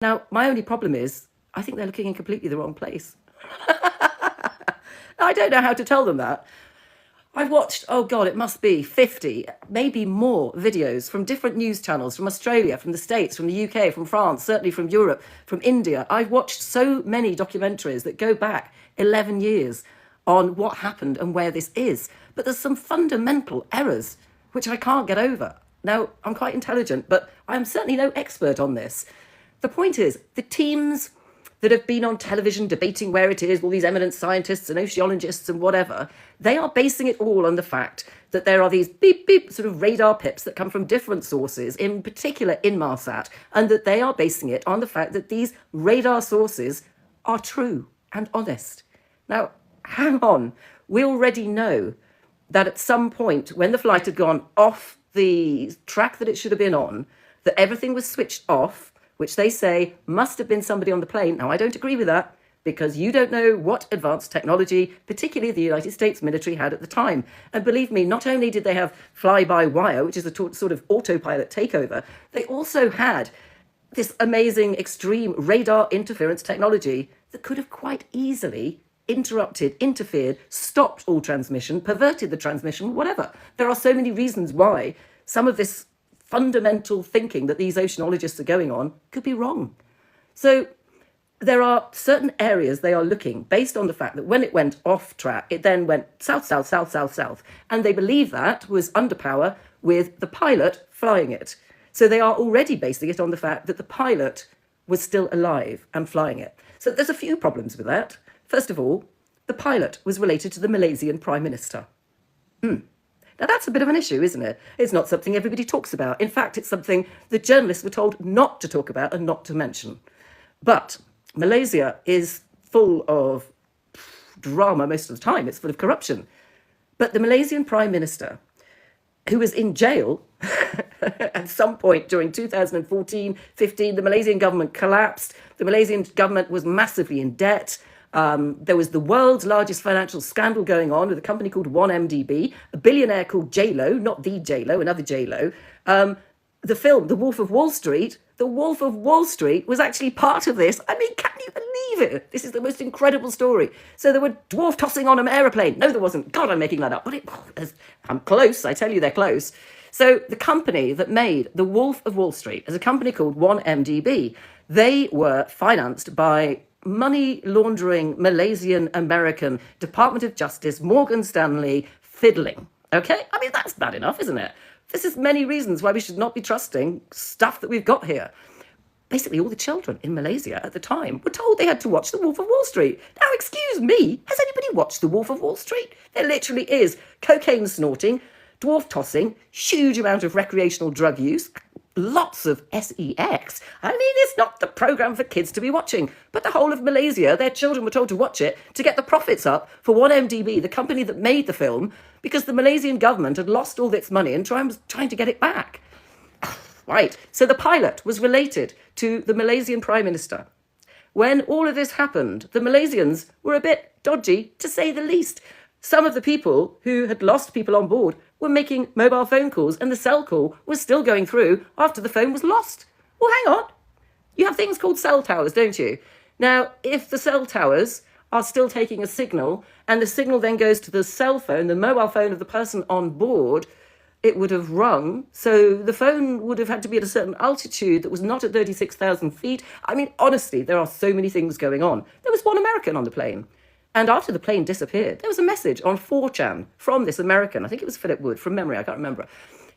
Now, my only problem is, I think they're looking in completely the wrong place. I don't know how to tell them that. I've watched, oh God, it must be 50, maybe more videos from different news channels, from Australia, from the States, from the UK, from France, certainly from Europe, from India. I've watched so many documentaries that go back 11 years on what happened and where this is. But there's some fundamental errors which I can't get over. Now, I'm quite intelligent, but I'm certainly no expert on this. The point is, the teams that have been on television debating where it is, all these eminent scientists and oceanologists and whatever, they are basing it all on the fact that there are these beep, beep sort of radar pips that come from different sources, in particular Inmarsat, and that they are basing it on the fact that these radar sources are true and honest. Now, hang on. We already know that at some point when the flight had gone off the track that it should have been on, that everything was switched off, which they say must have been somebody on the plane. Now, I don't agree with that because you don't know what advanced technology, particularly the United States military, had at the time. And believe me, not only did they have fly-by-wire, which is a sort of autopilot takeover, they also had this amazing extreme radar interference technology that could have quite easily interrupted, interfered, stopped all transmission, perverted the transmission, whatever. There are so many reasons why some of this fundamental thinking that these oceanologists are going on could be wrong. So there are certain areas they are looking based on the fact that when it went off track, it then went south, south, south, south, south. And they believe that was under power with the pilot flying it. So they are already basing it on the fact that the pilot was still alive and flying it. So there's a few problems with that. First of all, the pilot was related to the Malaysian Prime Minister. Now, that's a bit of an issue, isn't it? It's not something everybody talks about. In fact, it's something the journalists were told not to talk about and not to mention. But Malaysia is full of drama most of the time. It's full of corruption. But the Malaysian Prime Minister, who was in jail at some point during 2014-15, the Malaysian government collapsed. The Malaysian government was massively in debt. There was the world's largest financial scandal going on with a company called 1MDB, a billionaire called J-Lo, not the J-Lo, another J-Lo. The film, The Wolf of Wall Street, The Wolf of Wall Street was actually part of this. I mean, can you believe it? This is the most incredible story. So there were dwarf tossing on an aeroplane. No, there wasn't. God, I'm making that up. But I'm close. I tell you, they're close. So the company that made The Wolf of Wall Street is a company called 1MDB. They were financed by money laundering Malaysian American Department of Justice, Morgan Stanley, fiddling. Okay? I mean, that's bad enough, isn't it? This is many reasons why we should not be trusting stuff that we've got here. Basically, all the children in Malaysia at the time were told they had to watch The Wolf of Wall Street. Now, excuse me, has anybody watched The Wolf of Wall Street? There literally is cocaine snorting, dwarf tossing, huge amount of recreational drug use, lots of sex. I mean, it's not the programme for kids to be watching. But the whole of Malaysia, their children were told to watch it to get the profits up for 1MDB, the company that made the film, because the Malaysian government had lost all its money and was trying to get it back. Right, so the pilot was related to the Malaysian Prime Minister. When all of this happened, the Malaysians were a bit dodgy, to say the least. Some of the people who had lost people on board were making mobile phone calls, and the cell call was still going through after the phone was lost. Well, hang on. You have things called cell towers, don't you? Now, if the cell towers are still taking a signal, and the signal then goes to the cell phone, the mobile phone of the person on board, it would have rung. So the phone would have had to be at a certain altitude that was not at 36,000 feet. I mean, honestly, there are so many things going on. There was one American on the plane. And after the plane disappeared, there was a message on 4chan from this American. I think it was Philip Wood, from memory, I can't remember.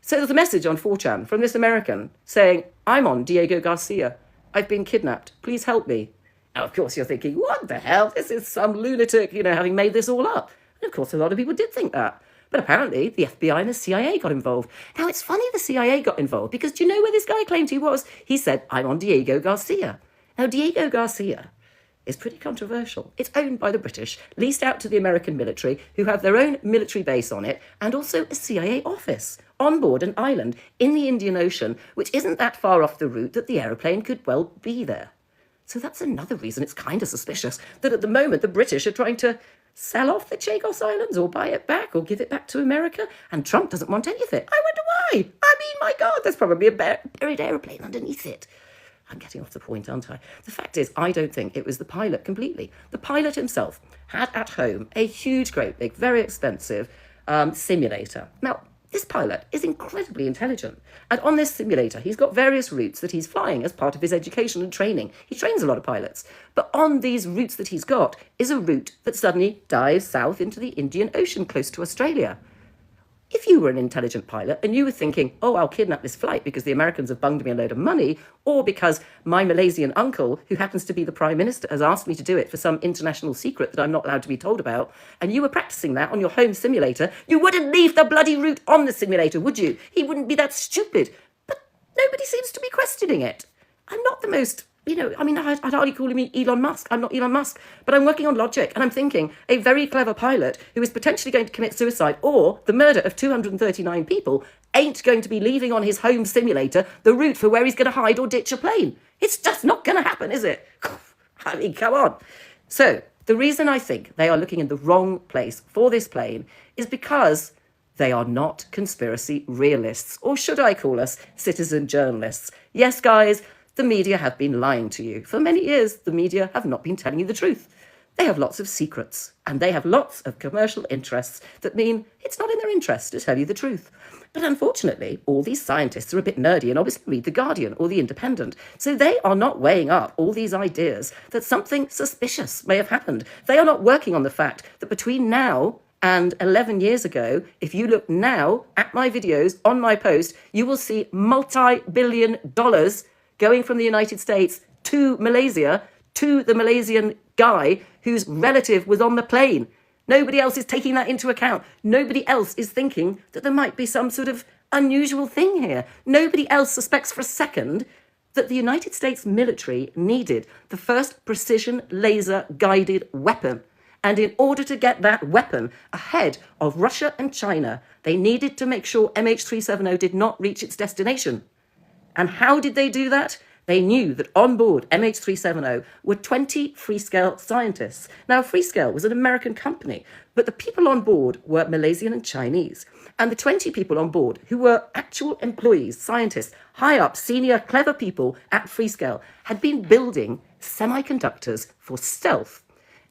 So there was a message on 4chan from this American saying, "I'm on Diego Garcia. I've been kidnapped. Please help me." Now, of course, you're thinking, what the hell? This is some lunatic, having made this all up. And of course, a lot of people did think that. But apparently, the FBI and the CIA got involved. Now, it's funny the CIA got involved, because do you know where this guy claimed he was? He said, "I'm on Diego Garcia." Now, Diego Garcia is pretty controversial. It's owned by the British, leased out to the American military, who have their own military base on it, and also a CIA office on board an island in the Indian Ocean, which isn't that far off the route that the aeroplane could well be there. So that's another reason it's kind of suspicious that at the moment the British are trying to sell off the Chagos Islands or buy it back or give it back to America, and Trump doesn't want any of it. I wonder why. I mean, my God, there's probably a buried aeroplane underneath it. I'm getting off the point, aren't I? The fact is, I don't think it was the pilot completely. The pilot himself had at home a huge, great big, very expensive simulator. Now, this pilot is incredibly intelligent. And on this simulator, he's got various routes that he's flying as part of his education and training. He trains a lot of pilots. But on these routes that he's got is a route that suddenly dives south into the Indian Ocean, close to Australia. If you were an intelligent pilot and you were thinking, oh, I'll kidnap this flight because the Americans have bunged me a load of money, or because my Malaysian uncle, who happens to be the Prime Minister, has asked me to do it for some international secret that I'm not allowed to be told about, and you were practicing that on your home simulator, you wouldn't leave the bloody route on the simulator, would you? He wouldn't be that stupid. But nobody seems to be questioning it. I'm not the most... I'd hardly call me Elon Musk. I'm not Elon Musk, but I'm working on logic and I'm thinking a very clever pilot who is potentially going to commit suicide or the murder of 239 people ain't going to be leaving on his home simulator the route for where he's going to hide or ditch a plane. It's just not going to happen, is it? I mean, come on. So the reason I think they are looking in the wrong place for this plane is because they are not conspiracy realists, or should I call us citizen journalists? Yes, guys, the media have been lying to you. For many years, the media have not been telling you the truth. They have lots of secrets, and they have lots of commercial interests that mean it's not in their interest to tell you the truth. But unfortunately, all these scientists are a bit nerdy and obviously read The Guardian or The Independent, so they are not weighing up all these ideas that something suspicious may have happened. They are not working on the fact that between now and 11 years ago, if you look now at my videos on my post, you will see multi-billion dollars going from the United States to Malaysia, to the Malaysian guy whose relative was on the plane. Nobody else is taking that into account. Nobody else is thinking that there might be some sort of unusual thing here. Nobody else suspects for a second that the United States military needed the first precision laser guided weapon. And in order to get that weapon ahead of Russia and China, they needed to make sure MH370 did not reach its destination. And how did they do that? They knew that on board MH370 were 20 Freescale scientists. Now, Freescale was an American company, but the people on board were Malaysian and Chinese. And the 20 people on board who were actual employees, scientists, high up, senior, clever people at Freescale had been building semiconductors for stealth.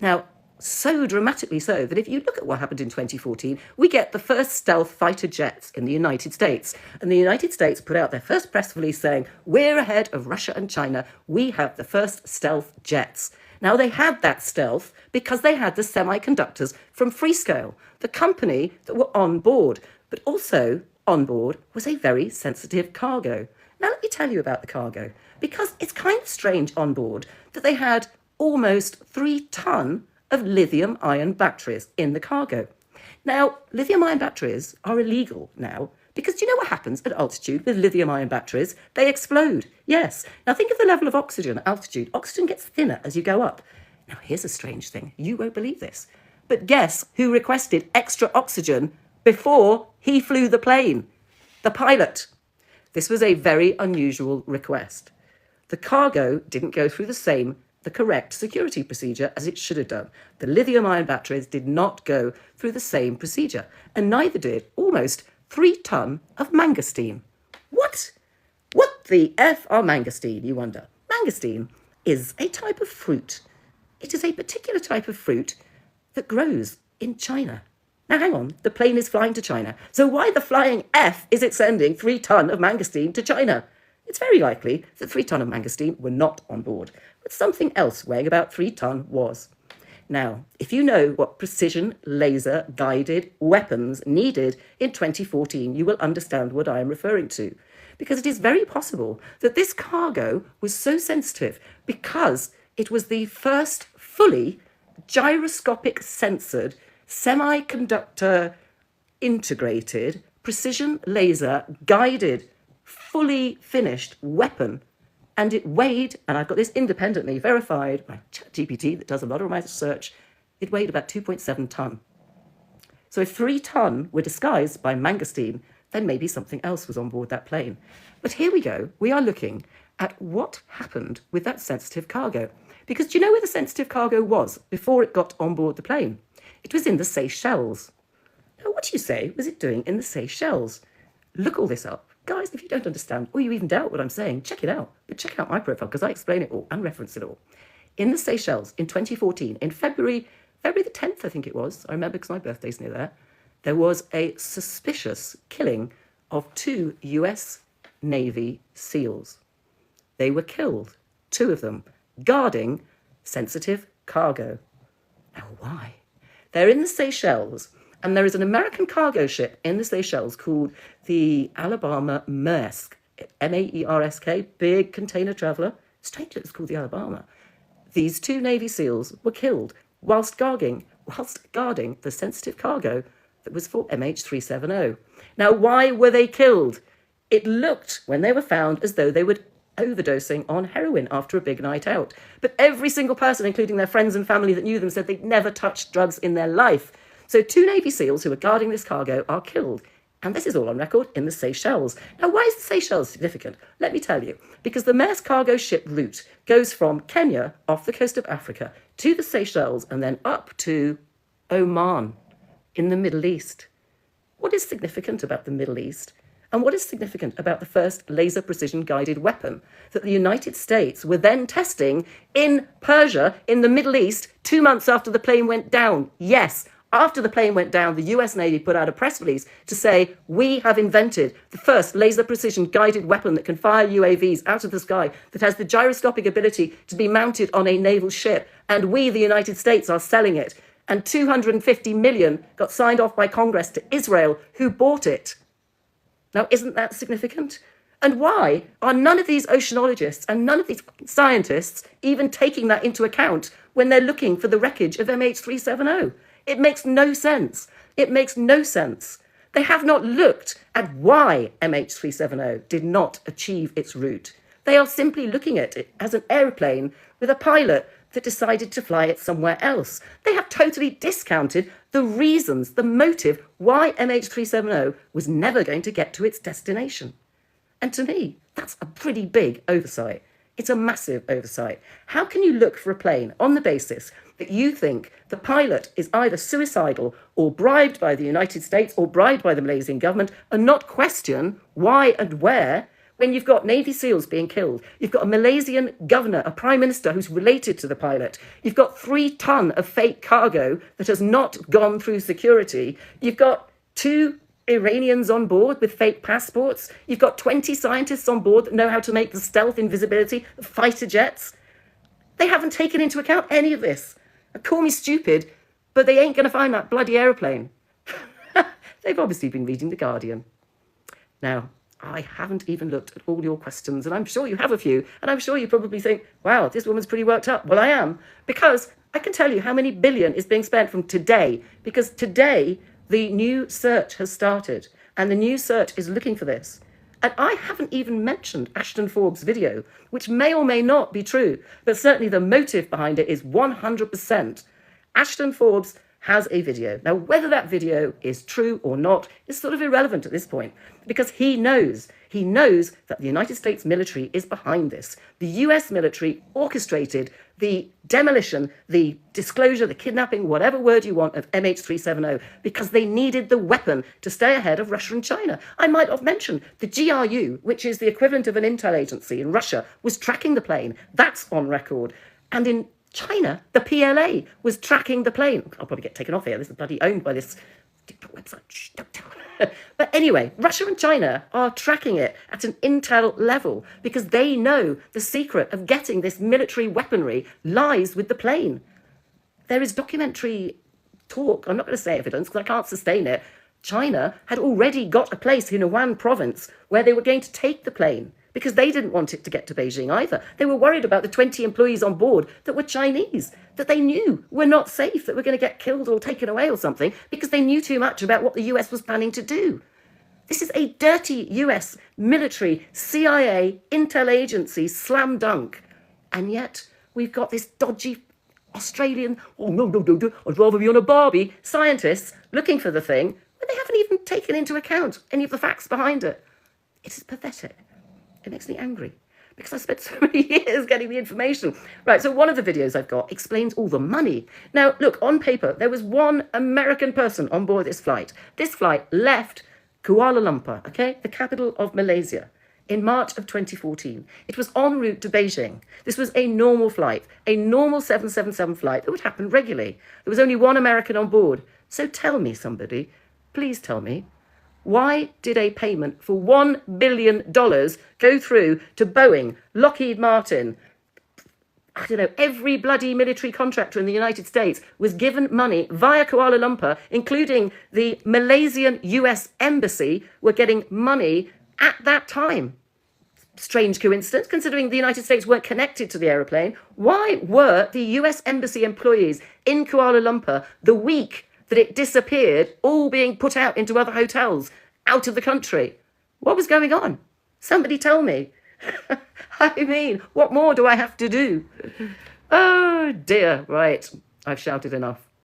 Now, so dramatically so that if you look at what happened in 2014, we get the first stealth fighter jets in the United States. And the United States put out their first press release saying, we're ahead of Russia and China. We have the first stealth jets. Now, they had that stealth because they had the semiconductors from Freescale, the company that were on board. But also on board was a very sensitive cargo. Now, let me tell you about the cargo, because it's kind of strange on board that they had almost 3 tons of lithium-ion batteries in the cargo. Now, lithium-ion batteries are illegal now because do you know what happens at altitude with lithium-ion batteries? They explode. Yes. Now, think of the level of oxygen at altitude. Oxygen gets thinner as you go up. Now, here's a strange thing. You won't believe this. But guess who requested extra oxygen before he flew the plane? The pilot. This was a very unusual request. The cargo didn't go through the correct security procedure as it should have done. The lithium-ion batteries did not go through the same procedure, and neither did almost 3 tons of mangosteen. What? What the F are mangosteen, you wonder? Mangosteen is a type of fruit. It is a particular type of fruit that grows in China. Now, hang on, the plane is flying to China. So why the flying F is it sending 3 tons of mangosteen to China? It's very likely that 3 tons of mangosteen were not on board, but something else weighing about 3 tons was. Now, if you know what precision laser guided weapons needed in 2014, you will understand what I am referring to. Because it is very possible that this cargo was so sensitive because it was the first fully gyroscopic censored, semiconductor integrated, precision laser guided, fully finished weapon. And it weighed, and I've got this independently verified by ChatGPT that does a lot of my research, it weighed about 2.7 tons. So if 3 tons were disguised by mangosteen, then maybe something else was on board that plane. But here we go. We are looking at what happened with that sensitive cargo. Because do you know where the sensitive cargo was before it got on board the plane? It was in the Seychelles. Now, what do you say was it doing in the Seychelles? Look all this up. Guys, if you don't understand, or you even doubt what I'm saying, check it out. But check out my profile, because I explain it all and reference it all. In the Seychelles, in 2014, in February the 10th, I think it was, I remember because my birthday's near there was a suspicious killing of 2 US Navy SEALs. They were killed, 2 of them, guarding sensitive cargo. Now, why? They're in the Seychelles, and there is an American cargo ship in the Seychelles called the Alabama Maersk, Maersk, big container traveller. Strange that it's called the Alabama. These 2 Navy SEALs were killed whilst guarding the sensitive cargo that was for MH370. Now, why were they killed? It looked, when they were found, as though they were overdosing on heroin after a big night out. But every single person, including their friends and family that knew them, said they'd never touched drugs in their life. So 2 Navy SEALs who were guarding this cargo are killed. And this is all on record in the Seychelles. Now, why is the Seychelles significant? Let me tell you. Because the Maersk cargo ship route goes from Kenya, off the coast of Africa, to the Seychelles, and then up to Oman in the Middle East. What is significant about the Middle East? And what is significant about the first laser precision guided weapon that the United States were then testing in Persia, in the Middle East, 2 months after the plane went down? Yes, after the plane went down, the US Navy put out a press release to say, we have invented the first laser precision guided weapon that can fire UAVs out of the sky, that has the gyroscopic ability to be mounted on a naval ship, and we, the United States, are selling it. And 250 million got signed off by Congress to Israel, who bought it. Now, isn't that significant? And why are none of these oceanologists and none of these scientists even taking that into account when they're looking for the wreckage of MH370? It makes no sense. It makes no sense. They have not looked at why MH370 did not achieve its route. They are simply looking at it as an aeroplane with a pilot that decided to fly it somewhere else. They have totally discounted the reasons, the motive why MH370 was never going to get to its destination. And to me, that's a pretty big oversight. It's a massive oversight. How can you look for a plane on the basis that you think the pilot is either suicidal or bribed by the United States or bribed by the Malaysian government and not question why and where, when you've got Navy SEALs being killed, you've got a Malaysian governor, a prime minister who's related to the pilot, you've got 3 tons of fake cargo that has not gone through security, you've got 2 Iranians on board with fake passports, you've got 20 scientists on board that know how to make the stealth invisibility of fighter jets. They haven't taken into account any of this. Call me stupid, but they ain't going to find that bloody aeroplane. They've obviously been reading The Guardian. Now, I haven't even looked at all your questions, and I'm sure you have a few, and I'm sure you probably think, wow, this woman's pretty worked up. Well, I am, because I can tell you how many billion is being spent from today, because today the new search has started, and the new search is looking for this. And I haven't even mentioned Ashton Forbes' video, which may or may not be true, but certainly the motive behind it is 100%. Ashton Forbes has a video. Now, whether that video is true or not is sort of irrelevant at this point, because he knows that the United States military is behind this. The US military orchestrated the demolition, the disclosure, the kidnapping, whatever word you want, of MH370, because they needed the weapon to stay ahead of Russia and China. I might have mentioned the GRU, which is the equivalent of an intel agency in Russia, was tracking the plane. That's on record. And in China, the PLA was tracking the plane. I'll probably get taken off here. This is bloody owned by this website. Shh, don't tell. But anyway, Russia and China are tracking it at an intel level because they know the secret of getting this military weaponry lies with the plane. There is documentary talk, I'm not going to say evidence because I can't sustain it. China had already got a place in Hunan province where they were going to take the plane because they didn't want it to get to Beijing either. They were worried about the 20 employees on board that were Chinese, that they knew were not safe, that were going to get killed or taken away or something because they knew too much about what the US was planning to do. This is a dirty US military, CIA, intel agency slam dunk. And yet we've got this dodgy Australian, oh no, I'd rather be on a Barbie, scientists looking for the thing, but they haven't even taken into account any of the facts behind it. It is pathetic. It makes me angry because I spent so many years getting the information. Right, so one of the videos I've got explains all the money. Now, look, on paper, there was one American person on board this flight. This flight left Kuala Lumpur, okay, the capital of Malaysia, in March of 2014. It was en route to Beijing. This was a normal flight, a normal 777 flight that would happen regularly. There was only one American on board. So tell me, somebody, please tell me, why did a payment for $1 billion go through to Boeing, Lockheed Martin? I don't know, every bloody military contractor in the United States was given money via Kuala Lumpur, including the Malaysian US Embassy were getting money at that time. Strange coincidence, considering the United States weren't connected to the aeroplane. Why were the US Embassy employees in Kuala Lumpur the week that it disappeared, all being put out into other hotels, out of the country? What was going on? Somebody tell me. I mean, what more do I have to do? Oh dear, right, I've shouted enough.